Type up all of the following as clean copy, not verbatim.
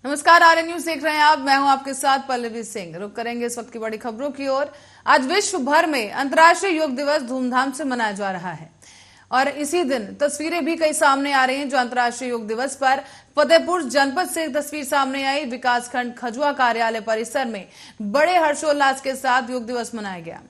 नमस्कार, आर्यन न्यूज देख रहे हैं आप। मैं हूं आपके साथ पल्लवी सिंह। रुक करेंगे इस वक्त की बड़ी खबरों की ओर। आज विश्व भर में अंतर्राष्ट्रीय योग दिवस धूमधाम से मनाया जा रहा है और इसी दिन तस्वीरें भी कई सामने आ रही हैं। जो अंतर्राष्ट्रीय योग दिवस पर फतेहपुर जनपद से एक तस्वीर सामने आई। विकासखंड खजुआ कार्यालय परिसर में बड़े हर्षोल्लास के साथ योग दिवस मनाया गया।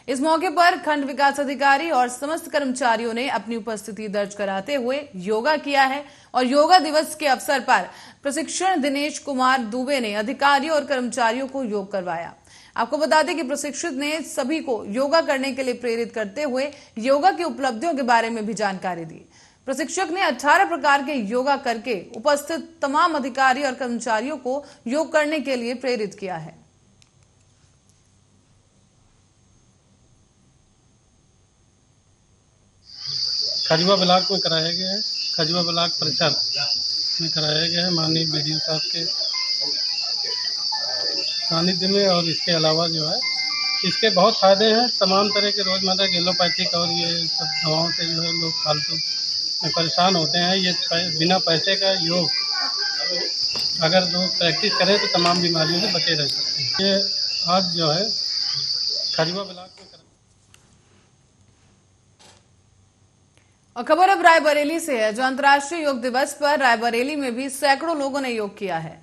इस मौके पर खंड विकास अधिकारी और समस्त कर्मचारियों ने अपनी उपस्थिति दर्ज कराते हुए योगा किया है और योगा दिवस के अवसर पर प्रशिक्षण दिनेश कुमार दुबे ने अधिकारियों और कर्मचारियों को योग करवाया। आपको बता दें कि प्रशिक्षित ने सभी को योगा करने के लिए प्रेरित करते हुए योगा की उपलब्धियों के बारे में भी जानकारी दी। प्रशिक्षक ने 18 प्रकार के योगा करके उपस्थित तमाम अधिकारी और कर्मचारियों को योग करने के लिए प्रेरित किया है। खजुआ ब्लॉक में कराया गया है। खजुआ ब्लॉक परिसर में कराया गया है माननीय बीडीओ साहब के सानिध्य में। और इसके अलावा जो है इसके बहुत फ़ायदे हैं। तमाम तरह के रोज़मर्रा के एलोपैथिक और ये सब दवाओं से जो है लोग फालतू में परेशान होते हैं। ये बिना पैसे का योग अगर लोग प्रैक्टिस करें तो तमाम बीमारियों से बचे रह सकते हैं। ये आज जो है खजुआ ब्लॉक में और खबर अब रायबरेली से है। जो अंतर्राष्ट्रीय योग दिवस पर रायबरेली में भी सैकड़ों लोगों ने योग किया है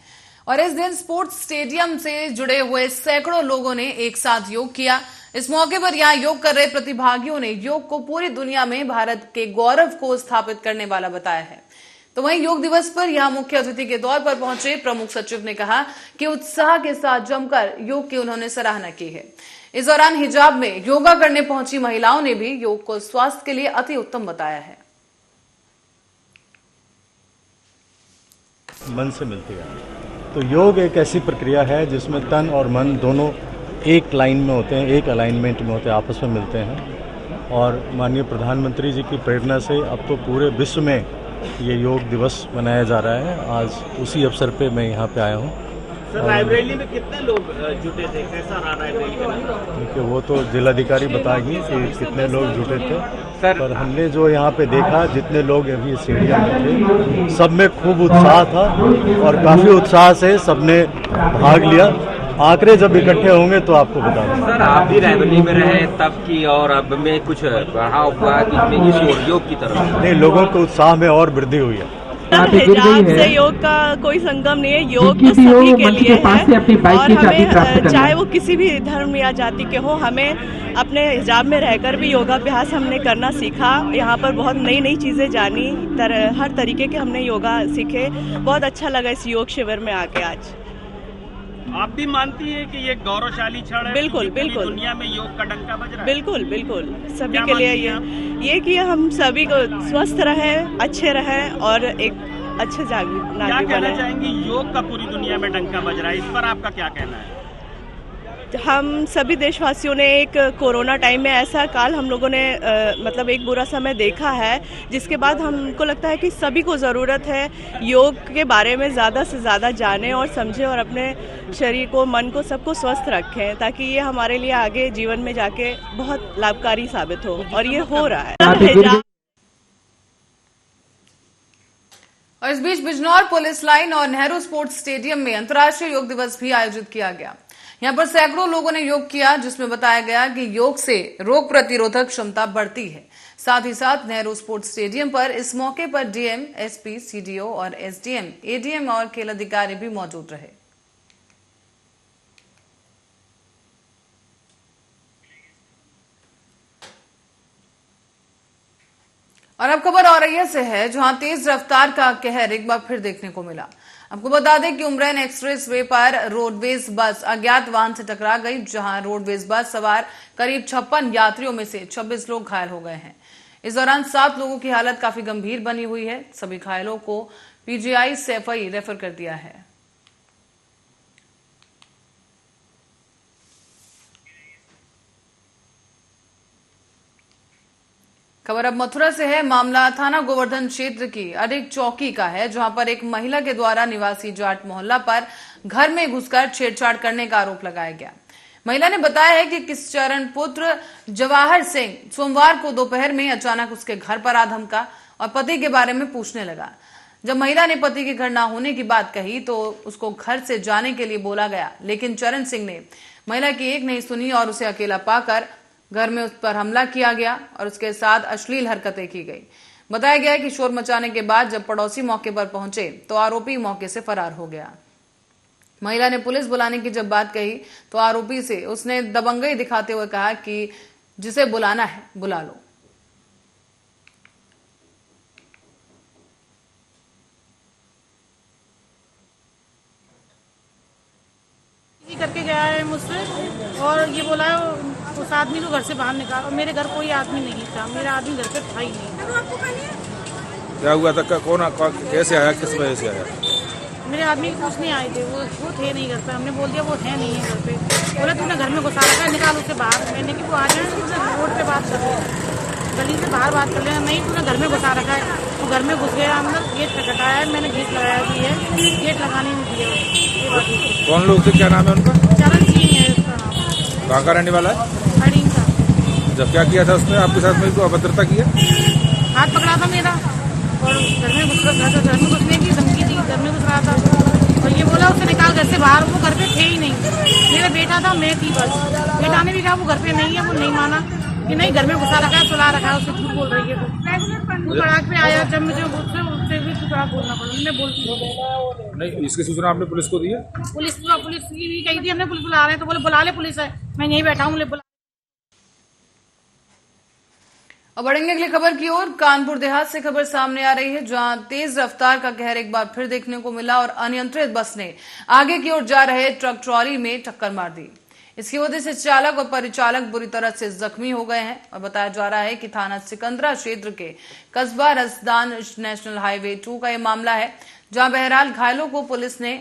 और इस दिन स्पोर्ट्स स्टेडियम से जुड़े हुए सैकड़ों लोगों ने एक साथ योग किया। इस मौके पर यहां योग कर रहे प्रतिभागियों ने योग को पूरी दुनिया में भारत के गौरव को स्थापित करने वाला बताया है। तो वहीं योग दिवस पर यहां मुख्य अतिथि के तौर पर पहुंचे प्रमुख सचिव ने कहा कि उत्साह के साथ जमकर योग की उन्होंने सराहना की है। इस दौरान हिजाब में योगा करने पहुंची महिलाओं ने भी योग को स्वास्थ्य के लिए अति उत्तम बताया है। मन से मिलती है तो योग एक ऐसी प्रक्रिया है जिसमें तन और मन दोनों एक लाइन में होते हैं, एक अलाइनमेंट में होते हैं, आपस में मिलते हैं। और माननीय प्रधानमंत्री जी की प्रेरणा से अब तो पूरे विश्व में ये योग दिवस मनाया जा रहा है। आज उसी अवसर पे मैं यहाँ पे आया हूँ। सर, रायबरेली में कितने लोग जुटे थे? कैसा रहा रायबरेली का? देखिए वो तो जिलाधिकारी बताएंगे कि कितने लोग जुटे थे, पर हमने जो यहाँ पे देखा जितने लोग अभी स्टेडियम में थे सब में खूब उत्साह था और काफ़ी उत्साह से सबने भाग लिया। आंकड़े जब इकट्ठे होंगे तो आपको बता दें। सर, आप भी रायबरेली में रहे तब की और अब में कुछ बढ़ाव हुआ कि इस योग की तरफ? नहीं, लोगों के उत्साह में और वृद्धि हुई है। हिजाब से योग का कोई संगम नहीं है। योग तो सभी के लिए है और हमें चाहे वो किसी भी धर्म या जाति के हो, हमें अपने हिजाब में रहकर भी योगाभ्यास हमने करना सीखा। यहाँ पर बहुत नई नई चीजें जानी, हर तरीके के हमने योगा सीखे। बहुत अच्छा लगा इस योग शिविर में आके आज। आप भी मानती है कि ये गौरवशाली क्षण है? बिल्कुल बिल्कुल। दुनिया में योग का डंका बज रहा है। बिल्कुल बिल्कुल, सभी के लिए ये कि हम सभी को स्वस्थ रहें, अच्छे रहें और एक अच्छे नागरिक बने। क्या कहना चाहेंगी? योग का पूरी दुनिया में डंका बज रहा है, इस पर आपका क्या कहना है? हम सभी देशवासियों ने एक कोरोना टाइम में ऐसा काल हम लोगों ने मतलब एक बुरा समय देखा है, जिसके बाद हमको लगता है कि सभी को ज़रूरत है योग के बारे में ज़्यादा से ज़्यादा जाने और समझें और अपने शरीर को, मन को, सबको स्वस्थ रखें ताकि ये हमारे लिए आगे जीवन में जाके बहुत लाभकारी साबित हो। और ये हो रहा है। और इस बीच बिजनौर पुलिस लाइन और नेहरू स्पोर्ट्स स्टेडियम में अंतर्राष्ट्रीय योग दिवस भी आयोजित किया गया। यहाँ पर सैकड़ों लोगों ने योग किया, जिसमें बताया गया कि योग से रोग प्रतिरोधक क्षमता बढ़ती है। साथ ही साथ नेहरू स्पोर्ट्स स्टेडियम पर इस मौके पर डीएम, एसपी, सीडीओ और एसडीएम, एडीएम और खेल अधिकारी भी मौजूद रहे। और अब खबर औरैया से है, जहां तेज रफ्तार का कहर एक बार फिर देखने को मिला। आपको बता दें कि उमरैन एक्सप्रेस वे पर रोडवेज बस अज्ञात वाहन से टकरा गई, जहां रोडवेज बस सवार करीब 56 यात्रियों में से 26 लोग घायल हो गए हैं। इस दौरान 7 लोगों की हालत काफी गंभीर बनी हुई है। सभी घायलों को पीजीआई सैफई रेफर कर दिया है। खबर अब मथुरा से है। मामला थाना गोवर्धन क्षेत्र की अडिग चौकी का है, जहां पर एक महिला के द्वारा निवासी जाट मोहल्ला पर घर में घुसकर छेड़छाड़ करने का आरोप लगाया गया। महिला ने बताया है कि किसचरण पुत्र जवाहर सिंह सोमवार को दोपहर में अचानक उसके घर पर आ धमका और पति के बारे में पूछने लगा। जब महिला ने पति के घर ना होने की बात कही तो उसको घर से जाने के लिए बोला गया, लेकिन चरण सिंह ने महिला की एक नहीं सुनी और उसे अकेला पाकर घर में उस पर हमला किया गया और उसके साथ अश्लील हरकतें की गई। बताया गया है कि शोर मचाने के बाद जब पड़ोसी मौके पर पहुंचे तो आरोपी मौके से फरार हो गया। महिला ने पुलिस बुलाने की जब बात कही तो आरोपी से उसने दबंगई दिखाते हुए कहा कि जिसे बुलाना है बुला लो। करके गया है मुझसे और ये बोला है उस आदमी को घर से बाहर निकाल, और मेरे घर कोई आदमी नहीं था, मेरा आदमी घर पे था ही नहीं। क्या हुआ था? कौन कैसे आया, किस वजह से आया? मेरे आदमी कुछ नहीं आए थे, वो थे नहीं घर पे। हमने बोल दिया वो है नहीं है घर पे। बोला तूने घर में घुसा रखा है, निकाल उसे बाहर। मैंने कि वो आ जाए रोड पे बात कर लेना, गली से बाहर बात कर लेना। नहीं, तूने घर में घुसा रखा है। वो घर में घुस गया अंदर, गेट खटखटाया है, मैंने गेट लगाया भी है, गेट लगाने नहीं दिया। कौन लोग थे, क्या नाम है उनका? चरण सिंह है उसका नाम। कहाँ का रहने वाला है? हरिंग का। जब क्या किया था उसने आपके साथ में, अभद्रता की है? हाथ पकड़ा था मेरा और घर में घुसने की धमकी दी, घर में घुस रहा था और ये बोला उसे निकाल घर से बाहर। वो घर पे थे ही नहीं, मेरा बेटा था, मैं थी बस। बेटा ने भी कहा वो घर पे नहीं है, वो नहीं माना कि नहीं घर में घुसा रखा है, सुला रखा है, उससे झूठ बोल रही है। वो तड़ाक पे आया जब मुझे उससे भी तड़ाक बोलना पड़ा। मैं बोलती नहीं, इसकी सूचना आपने पुलिस को दी है? पुलिस की भी कही थी हमने, पुलिस बुला रहे हैं तो बोले बुला ले, पुलिस है, मैं यहीं बैठा हूँ, बुला। अब बढ़ेंगे अगली खबर की ओर। कानपुर देहात से खबर सामने आ रही है, जहां तेज रफ्तार का कहर एक बार फिर देखने को मिला और अनियंत्रित बस ने आगे की ओर जा रहे ट्रक ट्रॉली में टक्कर मार दी। इसकी वजह से चालक और परिचालक बुरी तरह से जख्मी हो गए हैं और बताया जा रहा है कि थाना सिकंदरा क्षेत्र के कस्बा रसदान नेशनल हाईवे 2 का यह मामला है, जहां बहरहाल घायलों को पुलिस ने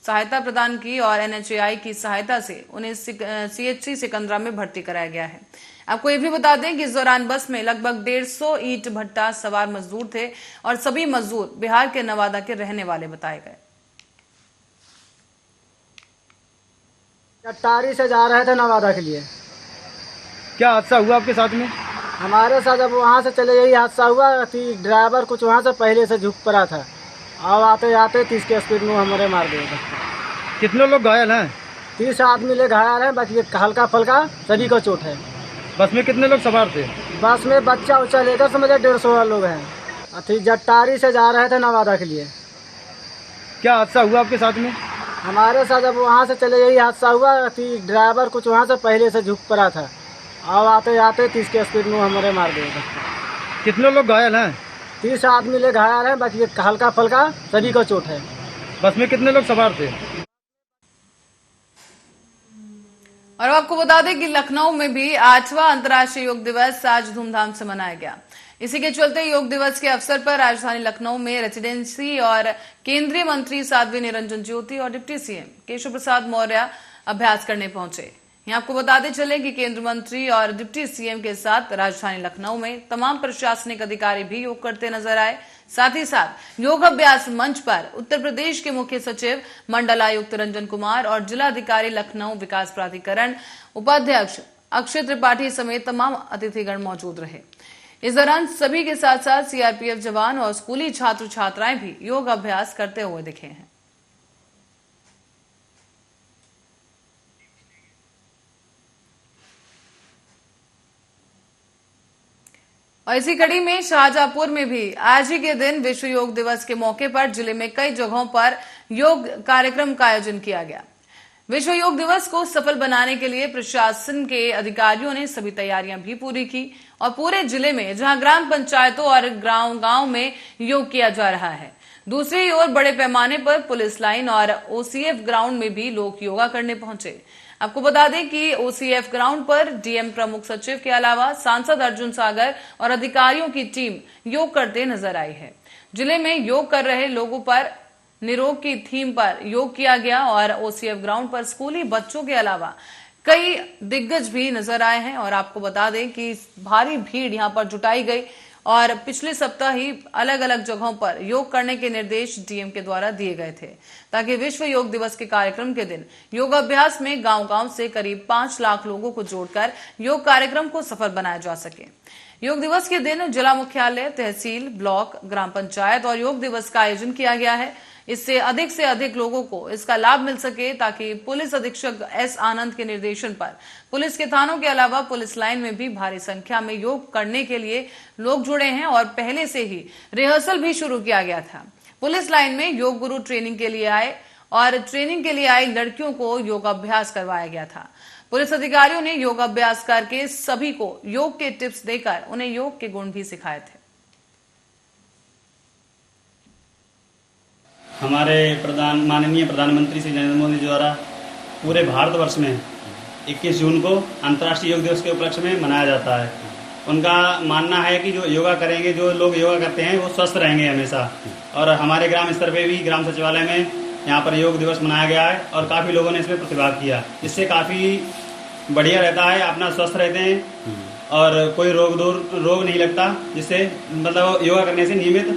सहायता प्रदान की और NHAI की सहायता से उन्हें CHC सिकंदरा में भर्ती कराया गया है। आपको ये भी बता दें कि इस दौरान बस में लगभग 150 ईंट भट्टा सवार मजदूर थे और सभी मजदूर बिहार के नवादा के रहने वाले बताए गए। अट्टारी से जा रहे थे नवादा के लिए। क्या हादसा हुआ आपके साथ में? हमारे साथ अब वहाँ से चले यही हादसा हुआ कि ड्राइवर कुछ वहाँ से पहले से झुक पड़ा था, अब आते आते 30 के स्पीड में हमारे मार दिया। कितने लोग घायल हैं? 30 आदमी ले घायल हैं, बाकी हल्का फल्का सभी को चोट है। बस में कितने लोग सवार थे? बस में बच्चा उच्चा लेकर समझे 150 लोग हैं। अथी जट्टारी से जा रहे थे नवादा के लिए। क्या हादसा हुआ आपके साथ में? हमारे साथ अब वहाँ से चले यही हादसा हुआ कि ड्राइवर कुछ वहाँ से पहले से झुक पड़ा था, अब आते आते 30 के स्पीड में हमारे मार दिया। कितने लोग घायल हैं? 30 आदमी ले घायल हैं, बाकी हल्का फल्का सभी को चोट है। बस में कितने लोग सवार थे? और आपको बता दें कि लखनऊ में भी 8वां अंतर्राष्ट्रीय योग दिवस आज धूमधाम से मनाया गया। इसी के चलते योग दिवस के अवसर पर राजधानी लखनऊ में रेजिडेंसी और केंद्रीय मंत्री साध्वी निरंजन ज्योति और डिप्टी सीएम केशव प्रसाद मौर्य अभ्यास करने पहुंचे। यहाँ आपको बताते चले कि केंद्रीय मंत्री और डिप्टी सीएम के साथ राजधानी लखनऊ में तमाम प्रशासनिक अधिकारी भी योग करते नजर आए। साथ ही साथ योग अभ्यास मंच पर उत्तर प्रदेश के मुख्य सचिव मंडलायुक्त रंजन कुमार और जिलाधिकारी लखनऊ विकास प्राधिकरण उपाध्यक्ष अक्षय त्रिपाठी समेत तमाम अतिथिगण मौजूद रहे। इस दौरान सभी के साथ साथ सीआरपीएफ जवान और स्कूली छात्र छात्राएं भी योग अभ्यास करते हुए दिखे हैं। और इसी कड़ी में शाहजहांपुर में भी आज ही के दिन विश्व योग दिवस के मौके पर जिले में कई जगहों पर योग कार्यक्रम का आयोजन किया गया। विश्व योग दिवस को सफल बनाने के लिए प्रशासन के अधिकारियों ने सभी तैयारियां भी पूरी की और पूरे जिले में जहां ग्राम पंचायतों और गांव-गांव में योग किया जा रहा है, दूसरी ओर बड़े पैमाने पर पुलिस लाइन और OCF ग्राउंड में भी लोग योगा करने पहुंचे। आपको बता दें कि OCF ग्राउंड पर डीएम प्रमुख सचिव के अलावा सांसद अर्जुन सागर और अधिकारियों की टीम योग करते नजर आई है। जिले में योग कर रहे लोगों पर निरोग की थीम पर योग किया गया और OCF ग्राउंड पर स्कूली बच्चों के अलावा कई दिग्गज भी नजर आए हैं। और आपको बता दें कि भारी भीड़ यहां पर जुटाई गई और पिछले सप्ताह ही अलग अलग जगहों पर योग करने के निर्देश डीएम के द्वारा दिए गए थे, ताकि विश्व योग दिवस के कार्यक्रम के दिन योगाभ्यास में गांव-गांव से करीब 5 लाख लोगों को जोड़कर योग कार्यक्रम को सफल बनाया जा सके। योग दिवस के दिन जिला मुख्यालय, तहसील, ब्लॉक, ग्राम पंचायत और योग दिवस का आयोजन किया गया है। इससे अधिक लोगों को इसका लाभ मिल सके, ताकि पुलिस अधीक्षक एस आनंद के निर्देशन पर पुलिस के थानों के अलावा पुलिस लाइन में भी भारी संख्या में योग करने के लिए लोग जुड़े हैं और पहले से ही रिहर्सल भी शुरू किया गया था। पुलिस लाइन में योग गुरु ट्रेनिंग के लिए आए और ट्रेनिंग के लिए आई लड़कियों को योगाभ्यास करवाया गया था। पुलिस अधिकारियों ने योगाभ्यास करके सभी को योग के टिप्स देकर उन्हें योग के गुण भी सिखाए थे। हमारे माननीय प्रधानमंत्री श्री नरेंद्र मोदी द्वारा पूरे भारतवर्ष में 21 जून को अंतर्राष्ट्रीय योग दिवस के उपलक्ष्य में मनाया जाता है। उनका मानना है कि जो योगा करेंगे, जो लोग योगा करते हैं वो स्वस्थ रहेंगे हमेशा। और हमारे ग्राम स्तर पे भी ग्राम सचिवालय में यहाँ पर योग दिवस मनाया गया है और काफ़ी लोगों ने इसमें प्रतिभाग किया। इससे काफ़ी बढ़िया रहता है, अपना स्वस्थ रहते हैं और कोई रोग नहीं लगता, जिससे मतलब योगा करने से नियमित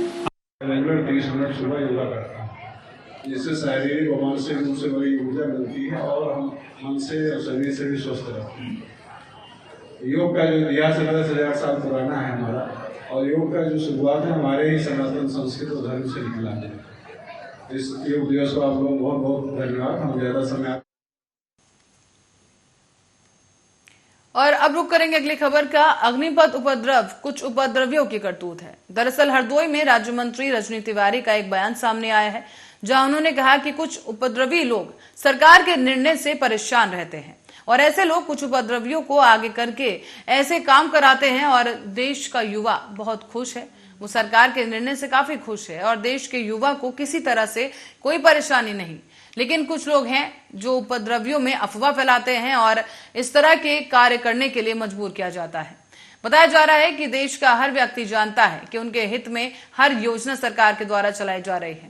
रेगुलर 30 मिनट सुबह योगा करता हूँ, जिससे शारीरिक और मानसिक रूप से बड़ी ऊर्जा मिलती है और हम मन से और शरीर से भी स्वस्थ रहते हैं। योग का जो इतिहास 10,000 साल पुराना है हमारा, और योग का जो शुरुआत है हमारे ही सनातन संस्कृत और धर्म से निकला है। इस योग दिवस को आप लोग बहुत बहुत धन्यवाद। हम ज्यादा समय और अब रुक करेंगे अगली खबर का। अग्निपथ उपद्रव, कुछ उपद्रवियों की करतूत है। दरअसल हरदोई में राज्य मंत्री रजनी तिवारी का एक बयान सामने आया है, जहां उन्होंने कहा कि कुछ उपद्रवी लोग सरकार के निर्णय से परेशान रहते हैं और ऐसे लोग कुछ उपद्रवियों को आगे करके ऐसे काम कराते हैं और देश का युवा बहुत खुश है। वो सरकार के निर्णय से काफी खुश है और देश के युवा को किसी तरह से कोई परेशानी नहीं। लेकिन कुछ लोग हैं जो उपद्रवियों में अफवाह फैलाते हैं और इस तरह के कार्य करने के लिए मजबूर किया जाता है। बताया जा रहा है कि देश का हर व्यक्ति जानता है कि उनके हित में हर योजना सरकार के द्वारा चलाई जा रही है।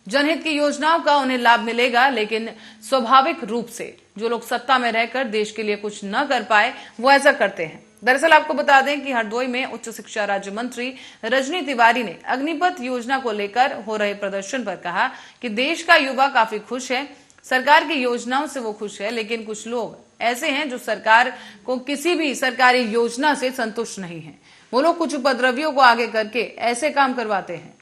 जनहित की योजनाओं का उन्हें लाभ मिलेगा, लेकिन स्वाभाविक रूप से जो लोग सत्ता में रहकर देश के लिए कुछ न कर पाए वो ऐसा करते हैं। दरअसल आपको बता दें कि हरदोई में उच्च शिक्षा राज्य मंत्री रजनी तिवारी ने अग्निपथ योजना को लेकर हो रहे प्रदर्शन पर कहा कि देश का युवा काफी खुश है, सरकार की योजनाओं से वो खुश है, लेकिन कुछ लोग ऐसे हैं जो सरकार को किसी भी सरकारी योजना से संतुष्ट नहीं है। वो लोग कुछ उपद्रवियों को आगे करके ऐसे काम करवाते हैं।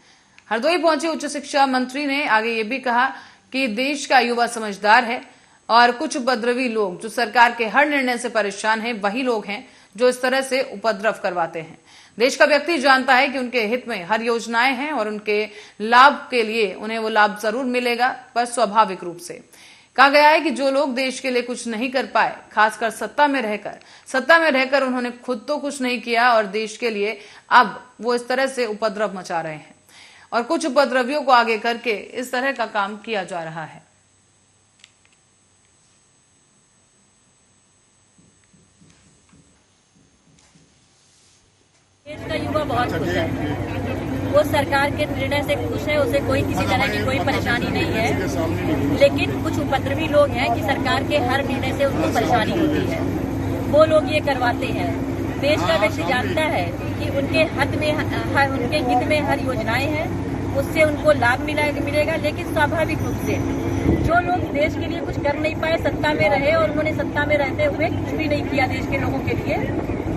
हरदोई पहुंचे उच्च शिक्षा मंत्री ने आगे ये भी कहा कि देश का युवा समझदार है और कुछ उपद्रवी लोग जो सरकार के हर निर्णय से परेशान हैं वही लोग हैं जो इस तरह से उपद्रव करवाते हैं। देश का व्यक्ति जानता है कि उनके हित में हर योजनाएं हैं और उनके लाभ के लिए उन्हें वो लाभ जरूर मिलेगा, पर स्वाभाविक रूप से कहा गया है कि जो लोग देश के लिए कुछ नहीं कर पाए, खासकर सत्ता में रहकर उन्होंने खुद तो कुछ नहीं किया और देश के लिए अब वो इस तरह से उपद्रव मचा रहे हैं और कुछ उपद्रवियों को आगे करके इस तरह का काम किया जा रहा है। देश का युवा बहुत खुश है, वो सरकार के निर्णय से खुश है, उसे कोई किसी तरह की कोई परेशानी नहीं है। लेकिन कुछ उपद्रवी लोग हैं कि सरकार के हर निर्णय से उनको परेशानी होती है, वो लोग ये करवाते हैं। देश का व्यक्ति जानता है कि उनके हित में हर योजनाएं हैं, उससे उनको लाभ मिलेगा, लेकिन स्वाभाविक रूप से जो लोग देश के लिए कुछ कर नहीं पाए, सत्ता में रहे और उन्होंने सत्ता में रहते हुए कुछ भी नहीं किया देश के लोगों के लिए,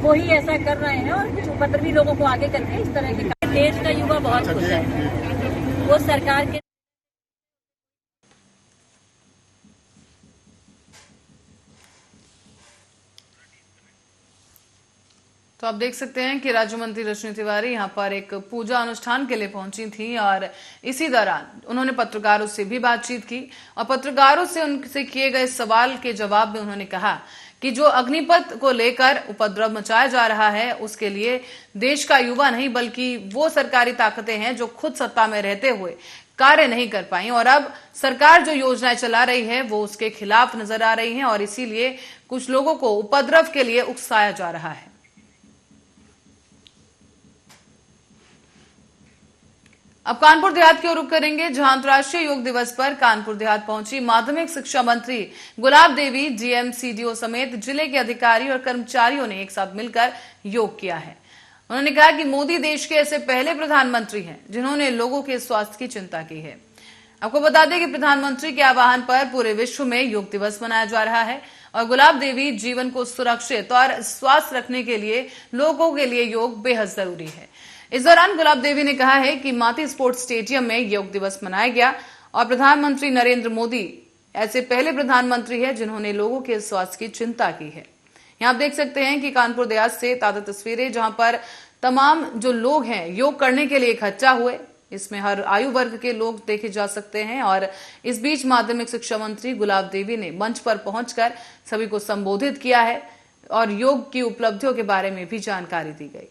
वो ही ऐसा कर रहे हैं और कुछ उपद्रवी लोगों को आगे करके इस तरह के। देश का युवा बहुत खुश है, वो सरकार के तो आप देख सकते हैं कि राज्य मंत्री रजनी तिवारी यहाँ पर एक पूजा अनुष्ठान के लिए पहुंची थी और इसी दौरान उन्होंने पत्रकारों से भी बातचीत की और पत्रकारों से उनसे किए गए सवाल के जवाब में उन्होंने कहा कि जो अग्निपथ को लेकर उपद्रव मचाया जा रहा है उसके लिए देश का युवा नहीं बल्कि वो सरकारी ताकतें हैं जो खुद सत्ता में रहते हुए कार्य नहीं कर पाई और अब सरकार जो योजनाएं चला रही है वो उसके खिलाफ नजर आ रही हैं और इसीलिए कुछ लोगों को उपद्रव के लिए उकसाया जा रहा है। अब कानपुर देहात की ओर रुख करेंगे, जहां अंतर्राष्ट्रीय योग दिवस पर कानपुर देहात पहुंची माध्यमिक शिक्षा मंत्री गुलाब देवी, डीएम, सीडीओ समेत जिले के अधिकारी और कर्मचारियों ने एक साथ मिलकर योग किया है। उन्होंने कहा कि मोदी देश के ऐसे पहले प्रधानमंत्री हैं जिन्होंने लोगों के स्वास्थ्य की चिंता की है। आपको बता दें कि प्रधानमंत्री के आह्वान पर पूरे विश्व में योग दिवस मनाया जा रहा है और गुलाब देवी जीवन को सुरक्षित और स्वस्थ रखने के लिए लोगों के लिए योग बेहद जरूरी है। इस दौरान गुलाब देवी ने कहा है कि माती स्पोर्ट्स स्टेडियम में योग दिवस मनाया गया और प्रधानमंत्री नरेंद्र मोदी ऐसे पहले प्रधानमंत्री हैं जिन्होंने लोगों के स्वास्थ्य की चिंता की है। यहाँ आप देख सकते हैं कि कानपुर देहात से ताजा तस्वीरें, जहां पर तमाम जो लोग हैं योग करने के लिए इकट्ठा हुए। इसमें हर आयु वर्ग के लोग देखे जा सकते हैं और इस बीच माध्यमिक शिक्षा मंत्री गुलाब देवी ने मंच पर पहुंचकर सभी को संबोधित किया है और योग की उपलब्धियों के बारे में भी जानकारी दी गई।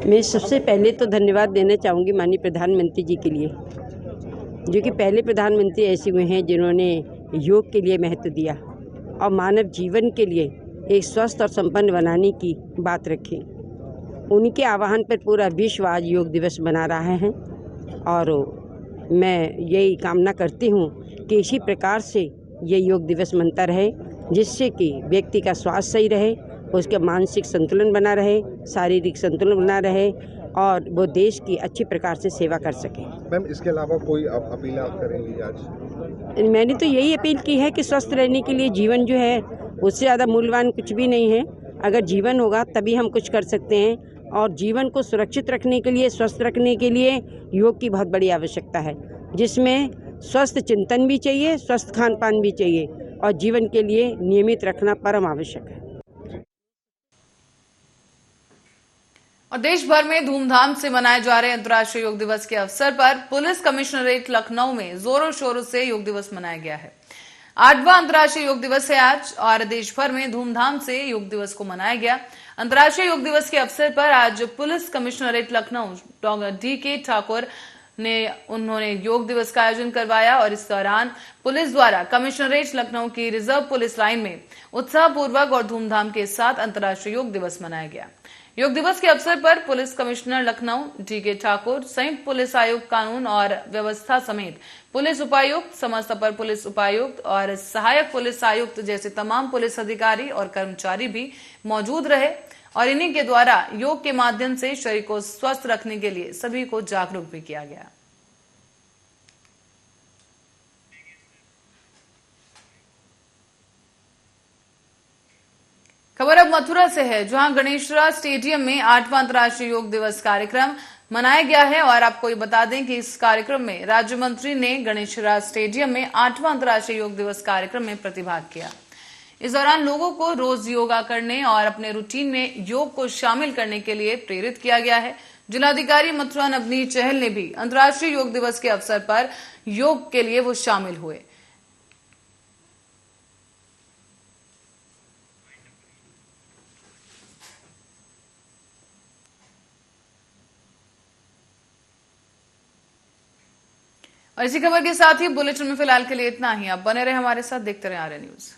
मैं सबसे पहले तो धन्यवाद देना चाहूँगी माननीय प्रधानमंत्री जी के लिए, जो कि पहले प्रधानमंत्री ऐसे हुए हैं जिन्होंने योग के लिए महत्व दिया और मानव जीवन के लिए एक स्वस्थ और संपन्न बनाने की बात रखी। उनके आह्वान पर पूरा विश्व आज योग दिवस मना रहा है और मैं यही कामना करती हूँ कि इसी प्रकार से ये योग दिवस मनता रहे, जिससे कि व्यक्ति का स्वास्थ्य सही रहे, उसका मानसिक संतुलन बना रहे, शारीरिक संतुलन बना रहे और वो देश की अच्छी प्रकार से सेवा कर सके। मैम, इसके अलावा कोई अपील आप करेंगी आज? मैंने तो यही अपील की है कि स्वस्थ रहने के लिए जीवन जो है उससे ज़्यादा मूल्यवान कुछ भी नहीं है। अगर जीवन होगा तभी हम कुछ कर सकते हैं और जीवन को सुरक्षित रखने के लिए, स्वस्थ रखने के लिए योग की बहुत बड़ी आवश्यकता है, जिसमें स्वस्थ चिंतन भी चाहिए, स्वस्थ खान पान भी चाहिए और जीवन के लिए नियमित रखना परम आवश्यक है। और देश भर में धूमधाम से मनाए जा रहे अंतर्राष्ट्रीय योग दिवस के अवसर पर पुलिस कमिश्नरेट लखनऊ में जोरों शोरों से योग दिवस मनाया गया है। 8वां अंतर्राष्ट्रीय योग दिवस है आज और देश भर में धूमधाम से योग दिवस को मनाया गया। अंतर्राष्ट्रीय योग दिवस के अवसर पर आज police commissionerate Lucknow doctor DK Thakur उन्होंने योग दिवस का आयोजन करवाया और इस दौरान पुलिस द्वारा कमिश्नरेट लखनऊ की रिजर्व पुलिस लाइन में उत्साहपूर्वक और धूमधाम के साथ अंतर्राष्ट्रीय योग दिवस मनाया गया। योग दिवस के अवसर पर police commissioner Lucknow DK Thakur, संयुक्त पुलिस आयुक्त कानून और व्यवस्था समेत पुलिस उपायुक्त, समस्त अपर पुलिस उपायुक्त और सहायक पुलिस आयुक्त जैसे तमाम पुलिस अधिकारी और कर्मचारी भी मौजूद रहे और इन्हीं के द्वारा योग के माध्यम से शरीर को स्वस्थ रखने के लिए सभी को जागरूक भी किया गया। खबर अब मथुरा से है, जहां गणेशरा स्टेडियम में 8वां अंतर्राष्ट्रीय योग दिवस कार्यक्रम मनाया गया है और आपको ये बता दें कि इस कार्यक्रम में राज्य मंत्री ने गणेशरा स्टेडियम में 8वां अंतर्राष्ट्रीय योग दिवस कार्यक्रम में प्रतिभाग किया। इस दौरान लोगों को रोज योगा करने और अपने रूटीन में योग को शामिल करने के लिए प्रेरित किया गया है। जिलाधिकारी मथुरा नवनीत चहल ने भी अंतर्राष्ट्रीय योग दिवस के अवसर पर योग के लिए वो शामिल हुए। और इसी खबर के साथ ही बुलेटिन में फिलहाल के लिए इतना ही। आप बने रहे हमारे साथ, देखते रहे आर्य न्यूज।